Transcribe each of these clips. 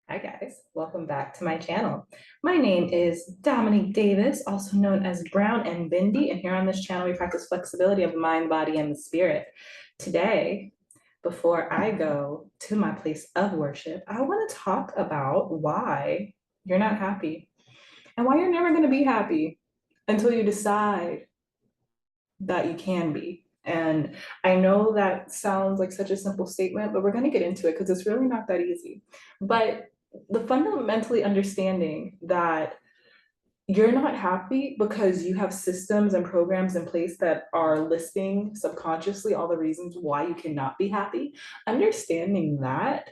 Hi guys, welcome back to my channel. My name is Dominique Davis, also known as Brown and Bindi, and here on this channel we practice flexibility of the mind, body, and the spirit. Today, before I go to my place of worship, I want to talk about why you're not happy and why you're never going to be happy until you decide that you can be. And I know that sounds like such a simple statement, but we're going to get into it because it's really not that easy. But the fundamentally understanding that you're not happy because you have systems and programs in place that are listing subconsciously all the reasons why you cannot be happy, understanding that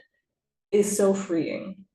is so freeing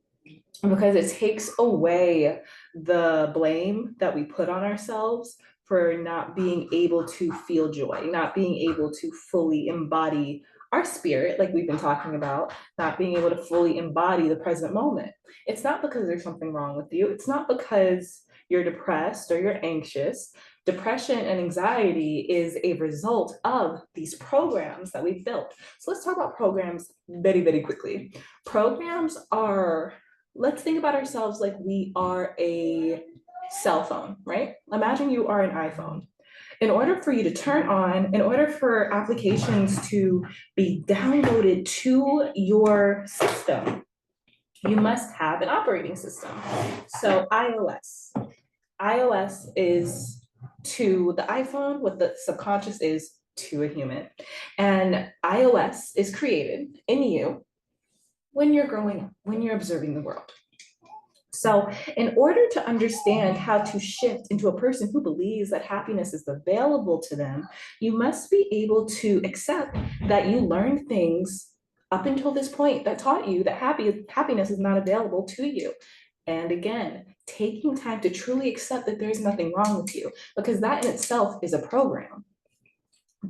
because it takes away the blame that we put on ourselves for not being able to feel joy, not being able to fully embody our spirit, like we've been talking about, not being able to fully embody the present moment. It's not because there's something wrong with you. It's not because you're depressed or you're anxious. Depression and anxiety is a result of these programs that we've built. So let's talk about programs very, very quickly. Programs are, let's think about ourselves like we are a cell phone, right? Imagine you are an iPhone. In order for you to turn on, in order for applications to be downloaded to your system, you must have an operating system. So iOS is to the iPhone what the subconscious is to a human. And iOS is created in you when you're growing up, when you're observing the world. So, in order to understand how to shift into a person who believes that happiness is available to them, you must be able to accept that you learned things up until this point that taught you that happiness is not available to you. And again, taking time to truly accept that there's nothing wrong with you, because that in itself is a program.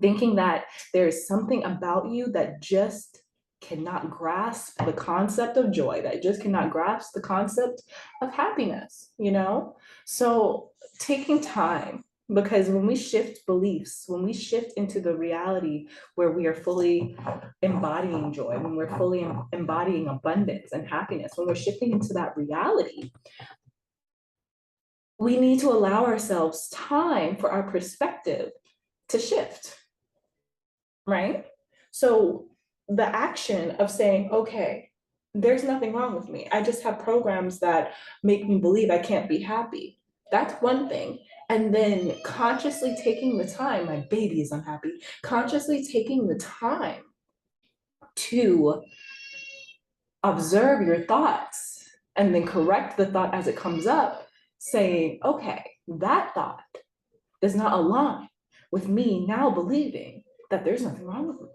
Thinking that there is something about you that just cannot grasp the concept of joy, that just cannot grasp the concept of happiness, you know? So taking time, because when we shift beliefs, when we shift into the reality where we are fully embodying joy, when we're fully embodying abundance and happiness, when we're shifting into that reality, we need to allow ourselves time for our perspective to shift, right? So the action of saying, okay, there's nothing wrong with me. I just have programs that make me believe I can't be happy. That's one thing. And then consciously taking the time, my baby is unhappy, consciously taking the time to observe your thoughts and then correct the thought as it comes up, saying, okay, that thought does not align with me now believing that there's nothing wrong with me.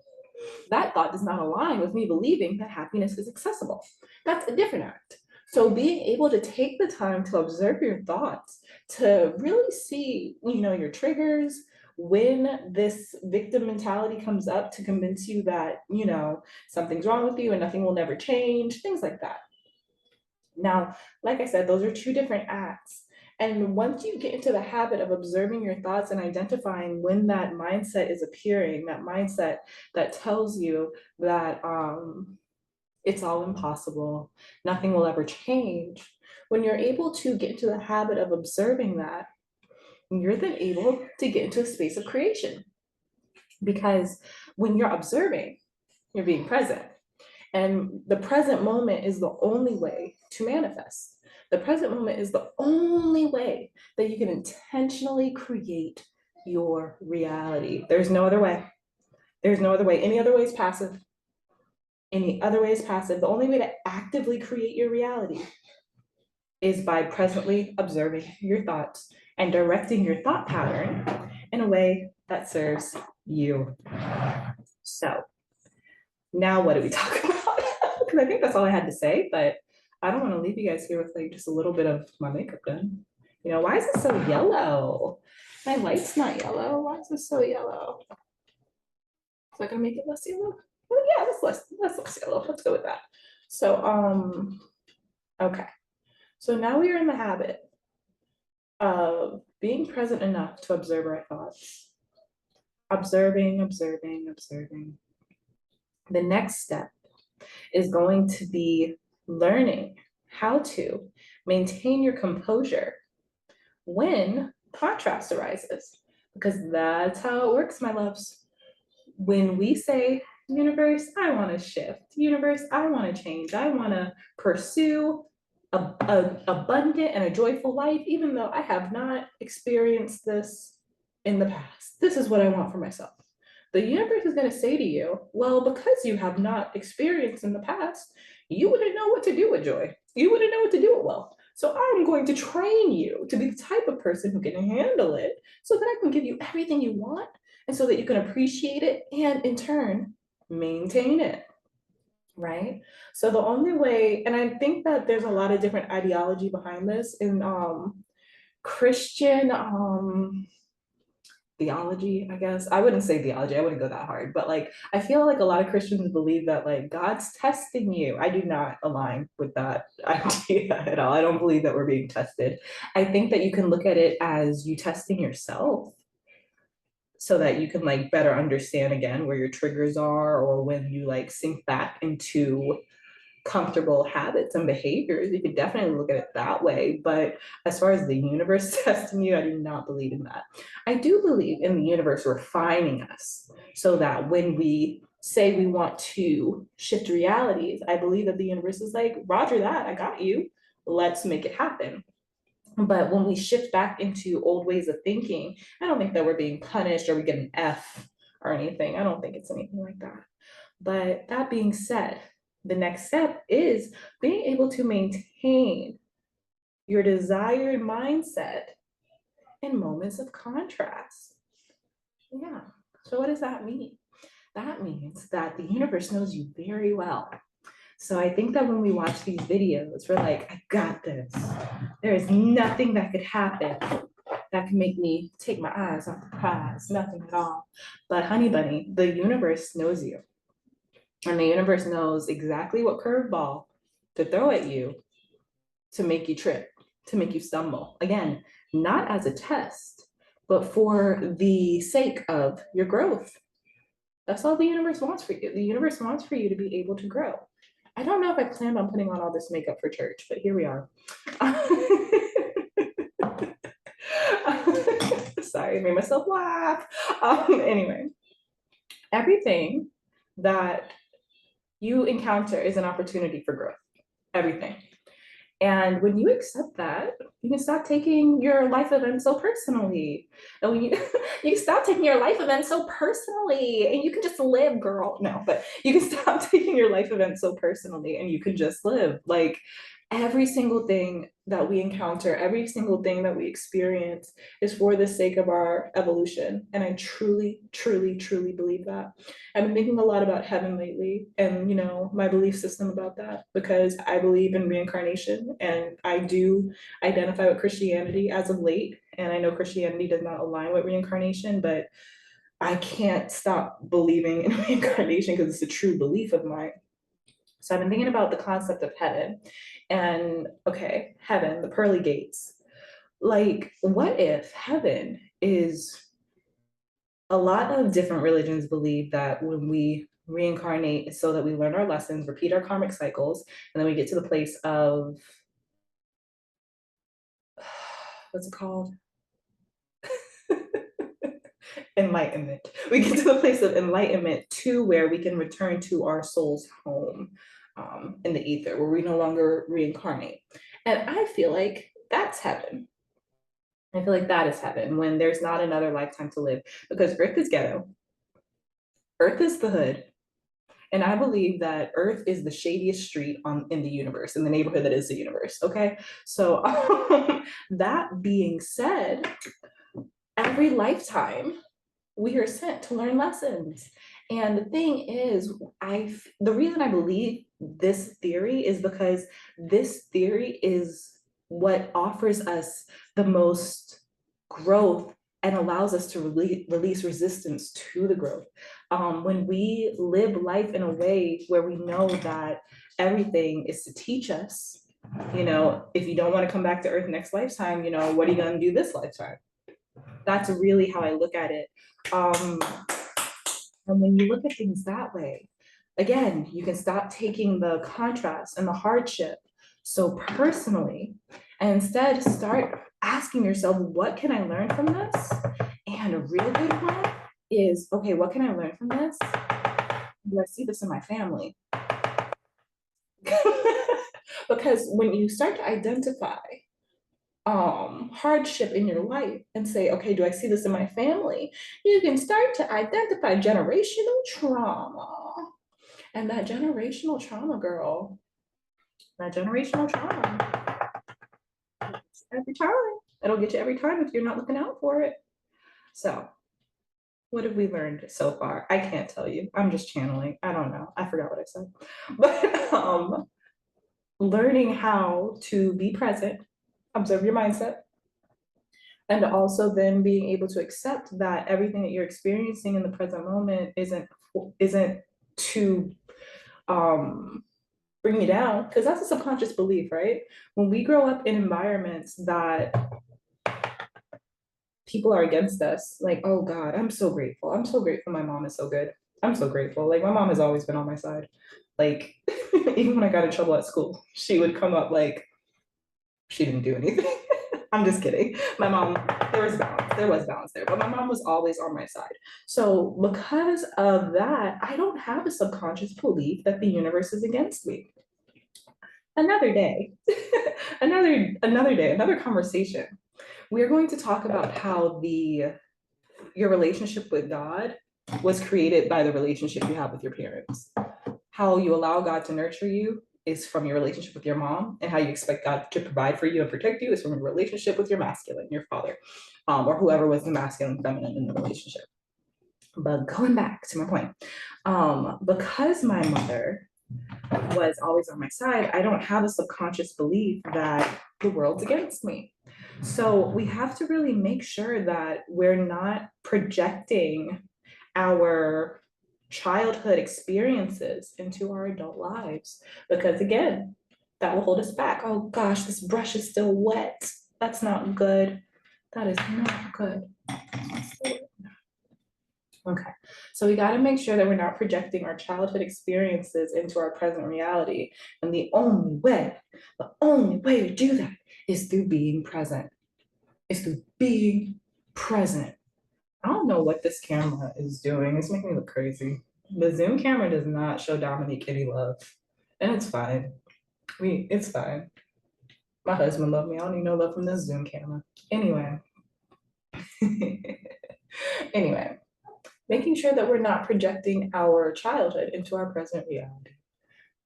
That thought does not align with me believing that happiness is accessible. That's a different act. So being able to take the time to observe your thoughts, to really see, your triggers, when this victim mentality comes up to convince you that, something's wrong with you and nothing will never change, things like that. Now, like I said, those are two different acts. And once you get into the habit of observing your thoughts and identifying when that mindset is appearing, that mindset that tells you that it's all impossible, nothing will ever change, when you're able to get into the habit of observing that, you're then able to get into a space of creation. Because when you're observing, you're being present. And the present moment is the only way to manifest. The present moment is the only way that you can intentionally create your reality. There's no other way. There's no other way. Any other way is passive. Any other way is passive. The only way to actively create your reality is by presently observing your thoughts and directing your thought pattern in a way that serves you. So, now what do we talk about? Because I think that's all I had to say, but I don't want to leave you guys here with like just a little bit of my makeup done. Why is it so yellow? My light's not yellow. Why is it so yellow? So I gotta make it less yellow. Well, yeah, less yellow. Let's go with that. So okay. So now we are in the habit of being present enough to observe our thoughts. Observing, observing, observing. The next step is going to be learning how to maintain your composure when contrast arises, because that's how it works, my loves. When we say, universe, I want to shift, universe, I want to change, I want to pursue a abundant and a joyful life, even though I have not experienced this in the past. This is what I want for myself. The universe is going to say to you, well, because you have not experienced in the past, you wouldn't know what to do with joy. You wouldn't know what to do with wealth. So I'm going to train you to be the type of person who can handle it so that I can give you everything you want and so that you can appreciate it and in turn maintain it. Right. So the only way, and I think that there's a lot of different ideology behind this in Christian theology, I guess. I wouldn't say theology, I wouldn't go that hard, but like I feel like a lot of Christians believe that like God's testing you. I do not align with that idea at all. I don't believe that we're being tested. I think that you can look at it as you testing yourself so that you can like better understand again where your triggers are, or when you like sink back into comfortable habits and behaviors. You could definitely look at it that way. But as far as the universe testing you, I do not believe in that. I do believe in the universe refining us so that when we say we want to shift realities, I believe that the universe is like, Roger that, I got you. Let's make it happen. But when we shift back into old ways of thinking, I don't think that we're being punished or we get an F or anything. I don't think it's anything like that. But that being said, the next step is being able to maintain your desired mindset in moments of contrast. Yeah. So, what does that mean? That means that the universe knows you very well. So, I think that when we watch these videos, we're like, I got this. There is nothing that could happen that can make me take my eyes off the prize, nothing at all. But, honey bunny, the universe knows you. And the universe knows exactly what curveball to throw at you to make you trip, to make you stumble. Again, not as a test, but for the sake of your growth. That's all the universe wants for you. The universe wants for you to be able to grow. I don't know if I planned on putting on all this makeup for church, but here we are. Sorry, I made myself laugh. Anyway, everything that you encounter is an opportunity for growth. Everything. And when you accept that, you can stop taking your life events so personally. And when you you can stop taking your life events so personally, and you can just live, girl. No, but you can stop taking your life events so personally, and you can just live. Like every single thing that we encounter, every single thing that we experience is for the sake of our evolution. And I truly, truly, truly believe that. I've been thinking a lot about heaven lately and, you know, my belief system about that, because I believe in reincarnation and I do identify with Christianity as of late. And I know Christianity does not align with reincarnation, but I can't stop believing in reincarnation because it's a true belief of mine. So I've been thinking about the concept of heaven and okay, heaven, the pearly gates. Like, what if heaven is a lot of different religions believe that when we reincarnate so that we learn our lessons, repeat our karmic cycles, and then we get to the place of what's it called? Enlightenment. We get to the place of enlightenment to where we can return to our soul's home in the ether, where we no longer reincarnate. And I feel like that's heaven. I feel like that is heaven when there's not another lifetime to live, because Earth is ghetto, Earth is the hood, and I believe that Earth is the shadiest street in the universe, in the neighborhood that is the universe. Okay, so that being said, every lifetime we are sent to learn lessons. And the thing is, the reason I believe this theory is because this theory is what offers us the most growth and allows us to release resistance to the growth. When we live life in a way where we know that everything is to teach us, you know, if you don't want to come back to Earth next lifetime, you know, what are you going to do this lifetime? That's really how I look at it. And when you look at things that way, Again, you can stop taking the contrast and the hardship so personally, and instead start asking yourself, what can I learn from this? And a real good one is, okay, what can I learn from this? Do I see this in my family? Because when you start to identify hardship in your life and say, okay, do I see this in my family? You can start to identify generational trauma. And that generational trauma, girl, that generational trauma, every time. It'll get you every time if you're not looking out for it. So, what have we learned so far? I can't tell you. I'm just channeling. I don't know. I forgot what I said. But learning how to be present, observe your mindset, and also then being able to accept that everything that you're experiencing in the present moment isn't to bring you down, because that's a subconscious belief, right? When we grow up in environments that people are against us, like, oh God, I'm so grateful. I'm so grateful my mom is so good. I'm so grateful. Like, my mom has always been on my side. Like, even when I got in trouble at school, she would come up like she didn't do anything. I'm just kidding. My mom, there was balance there, but my mom was always on my side. So because of that, I don't have a subconscious belief that the universe is against me. Another day, another day, another conversation. We're going to talk about how your relationship with God was created by the relationship you have with your parents. How you allow God to nurture you is from your relationship with your mom, and how you expect God to provide for you and protect you is from your relationship with your masculine, your father, or whoever was the masculine, feminine in the relationship. But going back to my point, because my mother was always on my side, I don't have a subconscious belief that the world's against me. So we have to really make sure that we're not projecting our childhood experiences into our adult lives, because again, that will hold us back. Oh gosh, this brush is still wet. That's not good. That is not good. Okay, so we got to make sure that we're not projecting our childhood experiences into our present reality. And the only way to do that is through being present. Is through being present. I don't know what this camera is doing. It's making me look crazy. The Zoom camera does not show Dominique any love, and it's fine. It's fine. My husband loved me. I don't need no love from this Zoom camera. Anyway, anyway, making sure that we're not projecting our childhood into our present reality.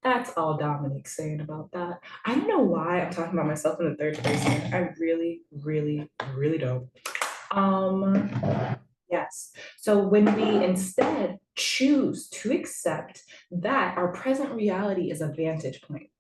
That's all Dominique's saying about that. I don't know why I'm talking about myself in the third person. I really, really, really don't. Yes. So when we instead choose to accept that our present reality is a vantage point,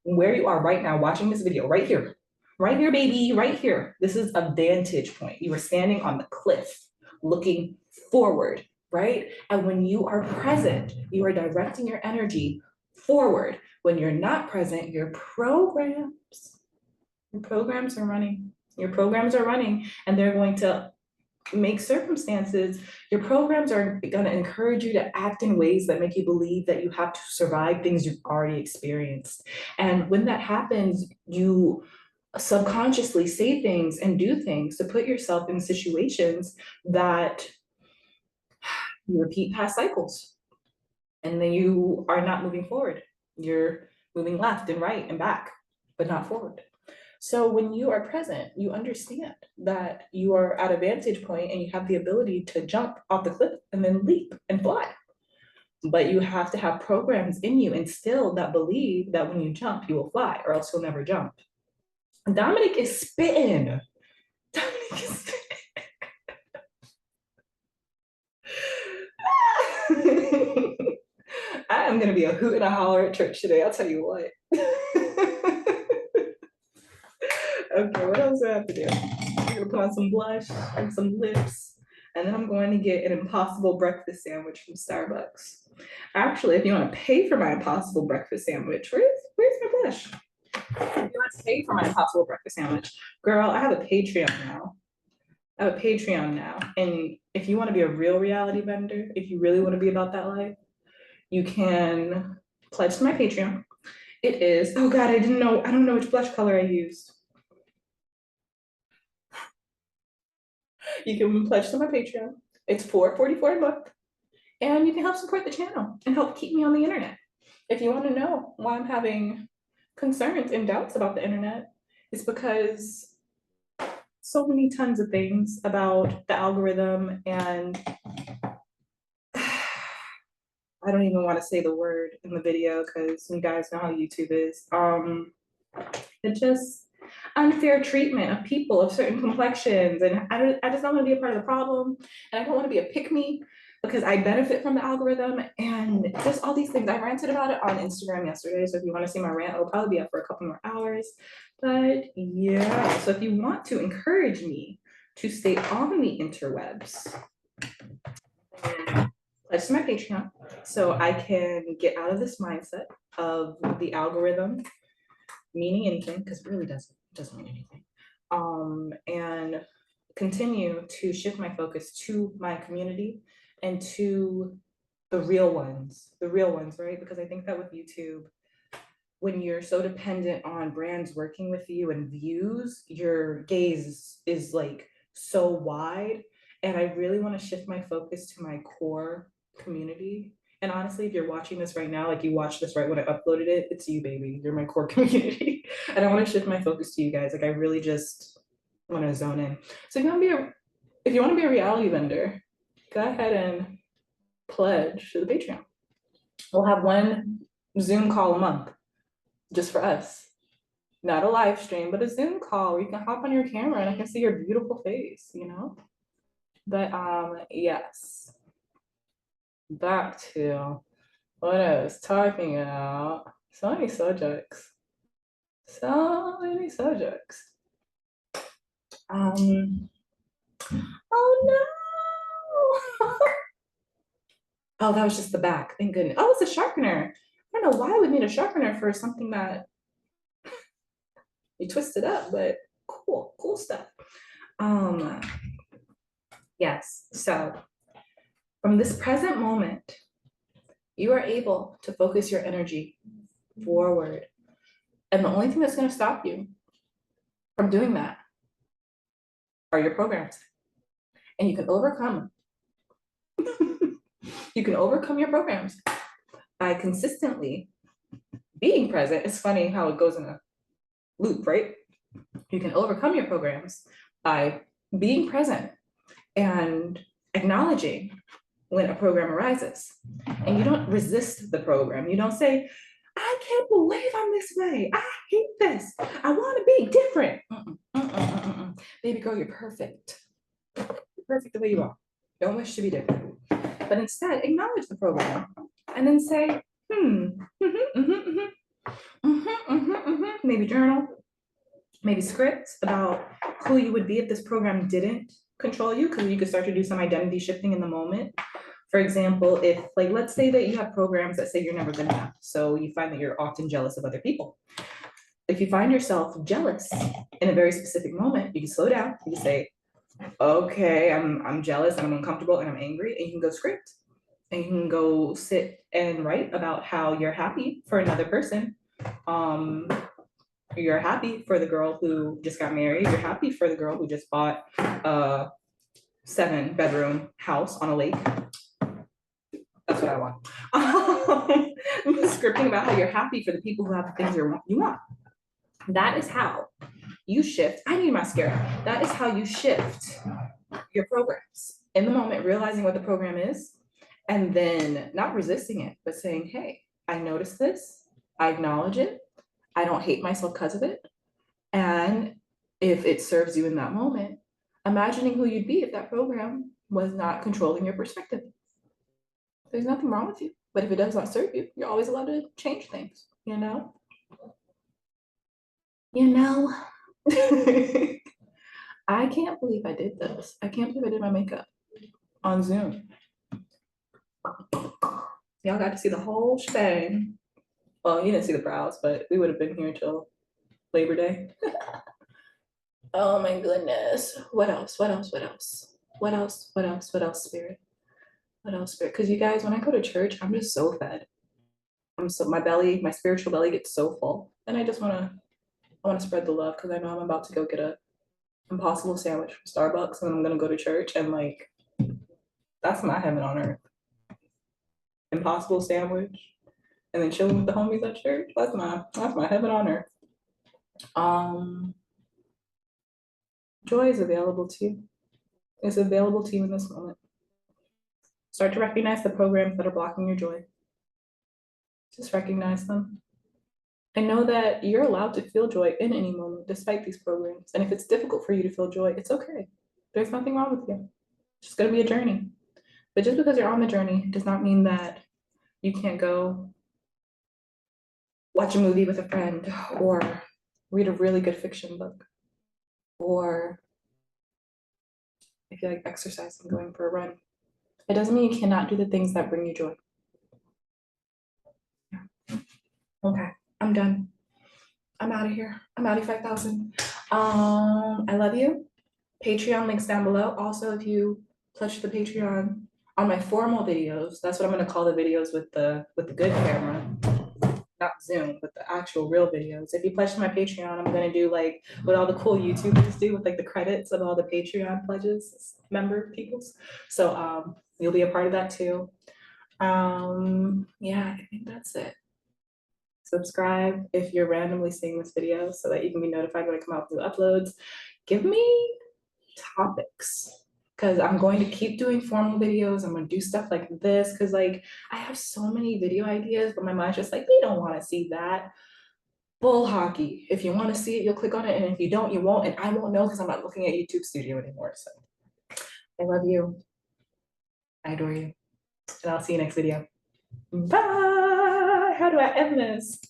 where you are right now watching this video, right here, baby, right here. This is a vantage point. You are standing on the cliff looking forward, right? And when you are present, you are directing your energy forward. When you're not present, your programs are running. Your programs are running, and they're going to make circumstances, your programs are going to encourage you to act in ways that make you believe that you have to survive things you've already experienced. And when that happens, you subconsciously say things and do things to put yourself in situations that you repeat past cycles. And then you are not moving forward. You're moving left and right and back, but not forward. So when you are present, you understand that you are at a vantage point and you have the ability to jump off the cliff and then leap and fly. But you have to have programs in you instilled that believe that when you jump, you will fly, or else you'll never jump. Dominic is spitting. Dominic is spitting. I am going to be a hoot and a holler at church today. I'll tell you what. Okay, what else do I have to do? I'm gonna put on some blush and some lips, and then I'm going to get an Impossible breakfast sandwich from Starbucks. Actually, if you want to pay for my Impossible breakfast sandwich, where's my blush? If you want to pay for my Impossible breakfast sandwich, girl, I have a Patreon now. And if you want to be a real reality vendor, if you really want to be about that life, You can pledge to my Patreon. It is, oh God, I don't know which blush color I used. You can pledge to my Patreon. It's $4.44 a month. And you can help support the channel and help keep me on the internet. If you want to know why I'm having concerns and doubts about the internet, it's because so many tons of things about the algorithm, and I don't even want to say the word in the video because you guys know how YouTube is. It just unfair treatment of people of certain complexions, and I just don't want to be a part of the problem, and I don't want to be a pick me because I benefit from the algorithm, and just all these things. I ranted about it on Instagram yesterday, so if you want to see my rant, it'll probably be up for a couple more hours. But yeah, so if you want to encourage me to stay on the interwebs, pledge to my Patreon so I can get out of this mindset of the algorithm meaning anything, because it really doesn't mean anything. And continue to shift my focus to my community and to the real ones, right? Because I think that with YouTube, when you're so dependent on brands working with you and views, your gaze is like so wide. And I really want to shift my focus to my core community. And honestly, if you're watching this right now, like you watched this right when I uploaded it, it's you, baby. You're my core community. And I want to shift my focus to you guys. Like I really just want to zone in. So if you want to be a reality vendor, go ahead and pledge to the Patreon. We'll have one Zoom call a month just for us. Not a live stream, but a Zoom call where you can hop on your camera and I can see your beautiful face, you know? But yes. Back to what I was talking about. So many subjects. So many subjects. Oh no. Oh, that was just the back. Thank goodness. Oh, it's a sharpener. I don't know why we need a sharpener for something that you twist it up, but cool stuff. Yes. So from this present moment, you are able to focus your energy forward. And the only thing that's going to stop you from doing that are your programs. And you can overcome your programs by consistently being present. It's funny how it goes in a loop, right? You can overcome your programs by being present and acknowledging when a program arises. And you don't resist the program. You don't say, I can't believe I'm this way. I hate this. I want to be different. Baby girl, you're perfect. You're perfect the way you are. Don't wish to be different. But instead, acknowledge the program and then say, maybe journal, maybe script about who you would be if this program didn't control you, because you could start to do some identity shifting in the moment. For example, if like, let's say that you have programs that say you're never good enough. So you find that you're often jealous of other people. If you find yourself jealous in a very specific moment, you can slow down. You can say, okay, I'm jealous and I'm uncomfortable and I'm angry, and you can go script and you can go sit and write about how you're happy for another person. You're happy for the girl who just got married. You're happy for the girl who just bought a 7-bedroom house on a lake. That's what I want. Scripting about how you're happy for the people who have the things you want. That is how you shift. I need mascara. That is how you shift your programs in the moment, realizing what the program is, and then not resisting it, but saying, hey, I noticed this. I acknowledge it. I don't hate myself because of it. And if it serves you in that moment, imagining who you'd be if that program was not controlling your perspective. There's nothing wrong with you, but if it does not serve you, you're always allowed to change things, you know? I can't believe I did this. I can't believe I did my makeup on Zoom. Y'all got to see the whole shebang. Well, you didn't see the brows, but we would have been here till Labor Day. Oh my goodness. What else, Spirit? What else? Because you guys, when I go to church, I'm just so fed. My belly, my spiritual belly gets so full. And I wanna spread the love because I know I'm about to go get a impossible sandwich from Starbucks and I'm gonna go to church and like that's my heaven on earth. Impossible sandwich and then chilling with the homies at church. That's my heaven on earth. Um, joy is available to you. It's available to you in this moment. Start to recognize the programs that are blocking your joy. Just recognize them. And know that you're allowed to feel joy in any moment, despite these programs. And if it's difficult for you to feel joy, it's okay. There's nothing wrong with you. It's just gonna be a journey. But just because you're on the journey does not mean that you can't go watch a movie with a friend or read a really good fiction book or if you like exercising, going for a run. It doesn't mean you cannot do the things that bring you joy. Yeah. Okay, I'm done. I'm out of here. I'm out of 5,000. I love you. Patreon links down below. Also, if you pledge the Patreon on my formal videos, that's what I'm gonna call the videos with the good camera, not Zoom, but the actual real videos. If you pledge to my Patreon, I'm gonna do like what all the cool YouTubers do with like the credits of all the Patreon pledges, member peoples. So you'll be a part of that too. Yeah, I think that's it. Subscribe if you're randomly seeing this video so that you can be notified when I come out with new uploads. Give me topics because I'm going to keep doing formal videos. I'm going to do stuff like this because like I have so many video ideas, but my mind's just like, they don't want to see that. Bull hockey. If you want to see it, you'll click on it. And if you don't, you won't. And I won't know because I'm not looking at YouTube Studio anymore. So I love you. I adore you. And I'll see you next video. Bye. How do I end this?